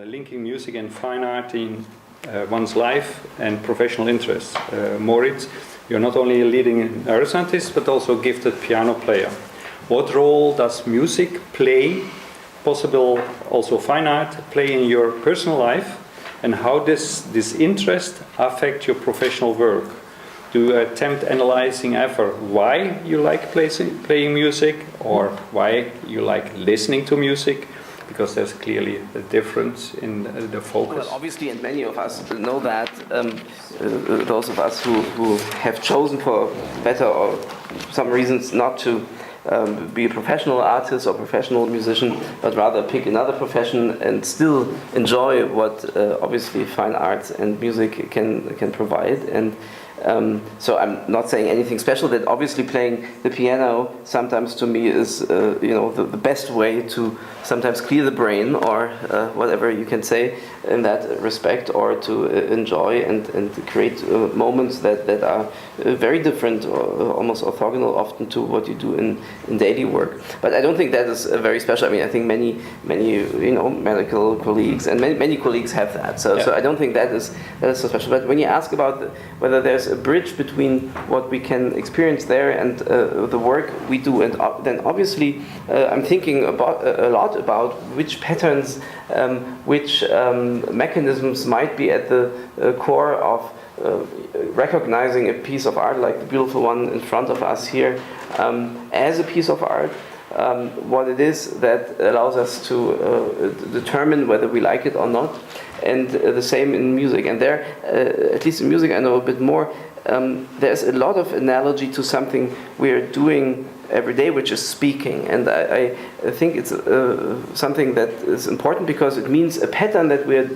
linking music and fine art in one's life and professional interests. Moritz, you're not only a leading neuroscientist but also a gifted piano player. What role does music play, possible also fine art, play in your personal life, and how does this interest affect your professional work? Do you attempt analyzing ever why you like playing music or why you like listening to music? Because there's clearly a difference in the focus. Well, obviously, and many of us know that, those of us who have chosen for better or some reasons not to be a professional artist or professional musician, but rather pick another profession and still enjoy what obviously fine arts and music can provide. And so I'm not saying anything special. That obviously playing the piano sometimes to me is the best way to sometimes clear the brain or whatever you can say in that respect, or to enjoy and create moments that are very different or almost orthogonal often to what you do in daily work. But I don't think that is very special. I mean, I think many medical colleagues and many colleagues have that. So I don't think that is so special. But when you ask about whether there's a bridge between what we can experience there and the work we do, and then obviously I'm thinking a lot about which patterns, which mechanisms might be at the core of recognizing a piece of art like the beautiful one in front of us here as a piece of art. What it is that allows us to determine whether we like it or not, and the same in music. And there, at least in music, I know a bit more. There's a lot of analogy to something we're doing every day, which is speaking. And I think it's something that is important because it means a pattern that we're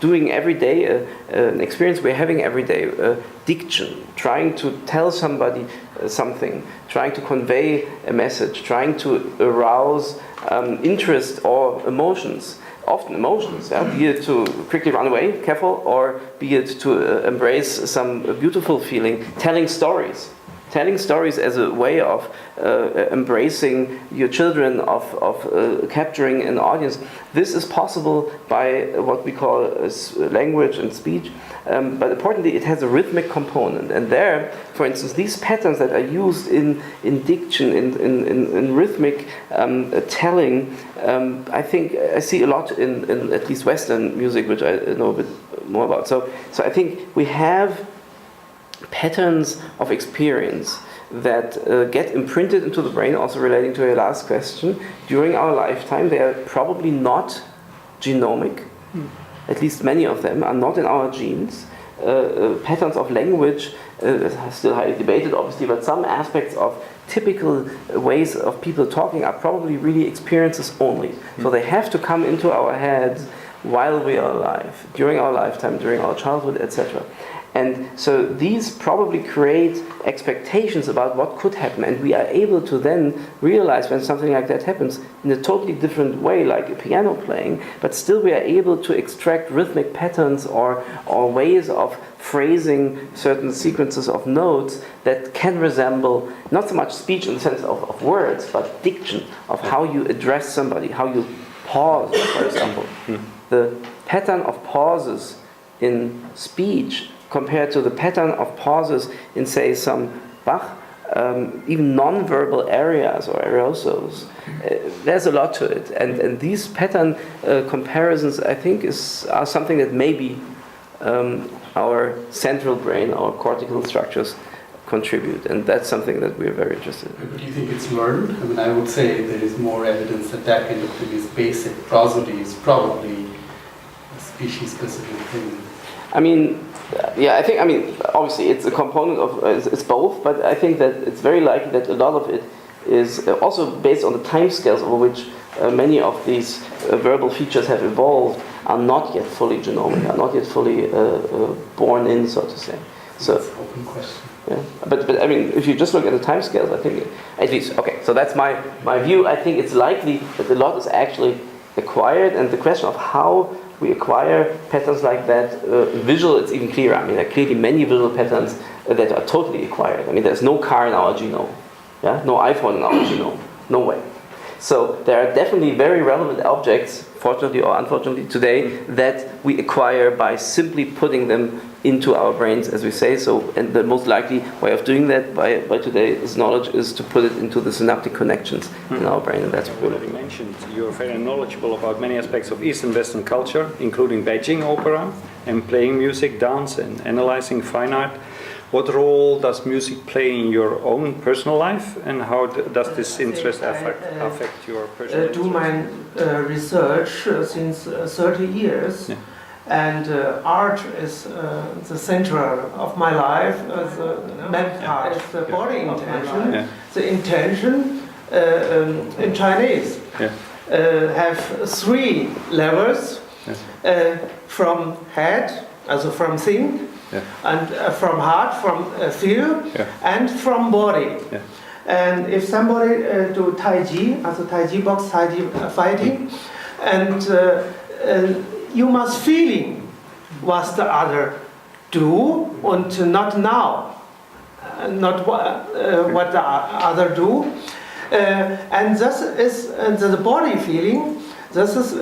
doing every day, an experience we're having every day, diction, trying to tell somebody something, trying to convey a message, trying to arouse interest or emotions. Often emotions, be it to quickly run away, careful, or be it to embrace some beautiful feeling, telling stories. Telling stories as a way of embracing your children, of capturing an audience. This is possible by what we call language and speech, but importantly it has a rhythmic component. And there, for instance, these patterns that are used in diction, in rhythmic telling, I think I see a lot in at least Western music, which I know a bit more about. So I think we have patterns of experience that get imprinted into the brain, also relating to your last question, during our lifetime. They are probably not genomic. At least many of them are not in our genes. Patterns of language are still highly debated, obviously, but some aspects of typical ways of people talking are probably really experiences only. So they have to come into our heads while we are alive, during our lifetime, during our childhood, etc. And so these probably create expectations about what could happen, and we are able to then realize when something like that happens in a totally different way, like a piano playing, but still we are able to extract rhythmic patterns or ways of phrasing certain sequences of notes that can resemble not so much speech in the sense of words, but diction, of how you address somebody, how you pause, for example. The pattern of pauses in speech compared to the pattern of pauses in, say, some Bach, even non-verbal areas or ariosos, there's a lot to it. And these pattern comparisons, I think, are something that maybe our central brain, our cortical structures contribute. And that's something that we're very interested in. But do you think it's learned? I mean, I would say there is more evidence that that kind of thing is basic. Prosody is probably a species-specific thing. I mean, obviously it's a component of, it's both, but I think that it's very likely that a lot of it is also based on the timescales over which many of these verbal features have evolved, are not yet fully genomic, are not yet fully born in, so to say. So, that's an open question. Yeah, but I mean, if you just look at the timescales, I think, at least, okay, so that's my view. I think it's likely that a lot is actually acquired, and the question of how we acquire patterns like that, visual, it's even clearer. I mean, there are clearly many visual patterns that are totally acquired. I mean, there's no car in our genome, no iPhone in our genome, no way. So there are definitely very relevant objects, fortunately or unfortunately today, that we acquire by simply putting them into our brains, as we say. So, and the most likely way of doing that by today's knowledge is to put it into the synaptic connections in our brain, and that's what we're already looking at. mentioned. You're very knowledgeable about many aspects of East and Western culture, including Beijing opera and playing music, dance, and analyzing fine art. What role does music play in your own personal life, and how does this interest affect your personal do my research since 30 years, Yeah. and art is the center of my life. The main part is the body intention. Yeah. The intention in Chinese Yeah. have 3 levels, Yeah. from head, also from think, Yeah. and from heart, from feel, Yeah. and from body. Yeah. And if somebody do Tai Chi, also Tai Chi box, Tai Chi fighting, and you must feeling what the other do, and not now, not what the other do. And this is the body feeling. This is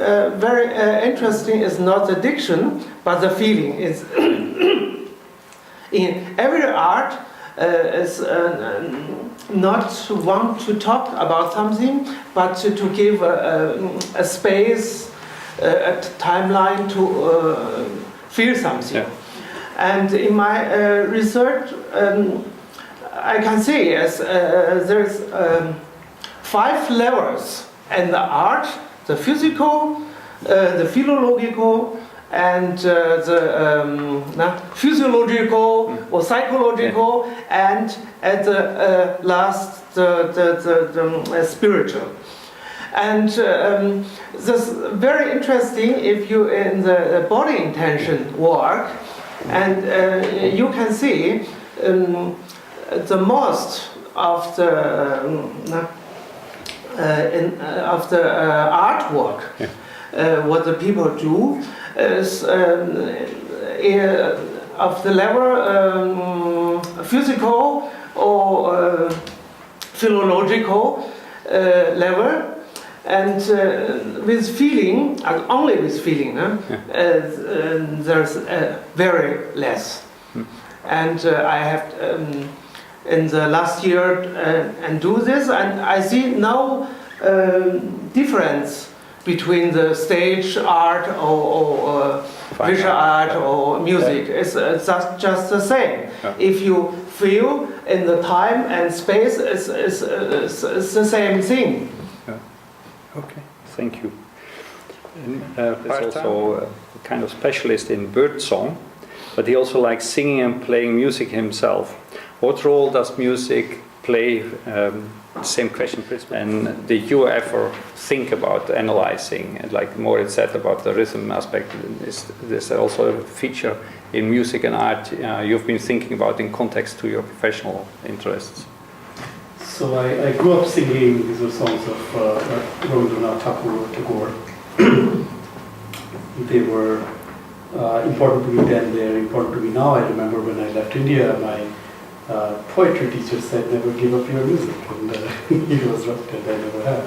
very interesting. It's not the diction, but the feeling. It's in every art is not to want to talk about something, but to give a space, a timeline to feel something. Yeah. And in my research, I can see there's 5 levels in the art: the physical, the philological, and the physiological or psychological, and at the last the spiritual. And this is very interesting if you in the body intention work, and you can see the most of the of the artwork. What the people do is of the level physical or philological level, and with feeling, and only with feeling, there's very less. And I have in the last year and do this, and I see no difference between the stage art or visual art or music. It's just the same. Yeah. If you feel in the time and space, it's the same thing. Okay, thank you. He's also a kind of specialist in bird song, but he also likes singing and playing music himself. What role does music play? Same question, principle. And did you ever think about analyzing, and like Moritz said about the rhythm aspect, is this also a feature in music and art you've been thinking about in context to your professional interests? So I grew up singing. These were songs of Rabindranath Tagore. They were important to me then, they're important to me now. I remember when I left India, my poetry teacher said, "Never give up your music," and he was right, and I never have.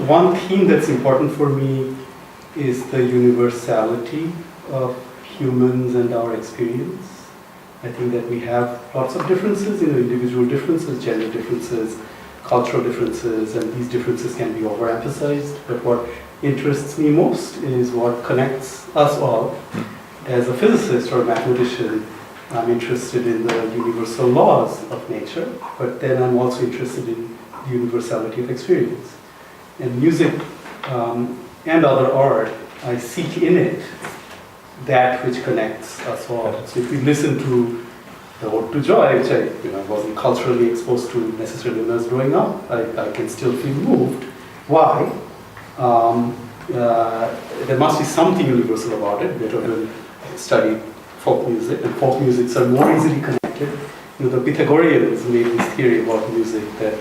One theme that's important for me is the universality of humans and our experience. I think that we have lots of differences, individual differences, gender differences, cultural differences, and these differences can be overemphasized. But what interests me most is what connects us all. As a physicist or a mathematician, I'm interested in the universal laws of nature, but then I'm also interested in the universality of experience. And music and other art, I seek in it that which connects us all. So if we listen to the Ode to Joy, which I wasn't culturally exposed to necessarily when I was growing up, I can still feel moved. Why? There must be something universal about it. Beethoven studied folk music, and folk musics are more easily connected. The Pythagoreans made this theory about music that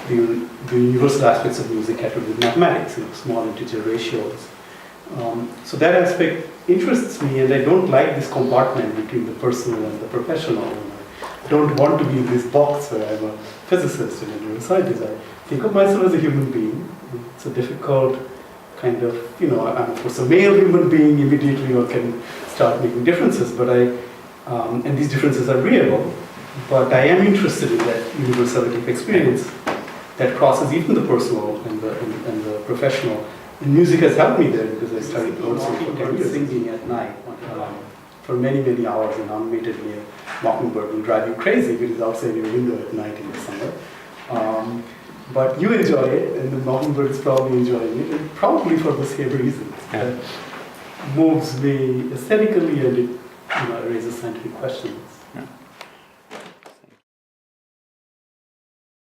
the universal aspects of music had to do with mathematics, small integer ratios. So that aspect interests me, and I don't like this compartment between the personal and the professional. don't want to be in this box where I'm a physicist and a neuroscientist. I think of myself as a human being. It's a difficult kind of, I'm of course a male human being, immediately one can start making differences, but and these differences are real, but I am interested in that universality of experience that crosses even the personal and the professional. And music has helped me there because I studied also for 10 years. Singing at night for many, many hours and unmatedly a mockingbird will drive you crazy because it's outside your window at night in the summer. But you enjoy it, and the mockingbird is probably enjoying it, and probably for the same reasons. Yeah. That moves me aesthetically, and it raises scientific questions.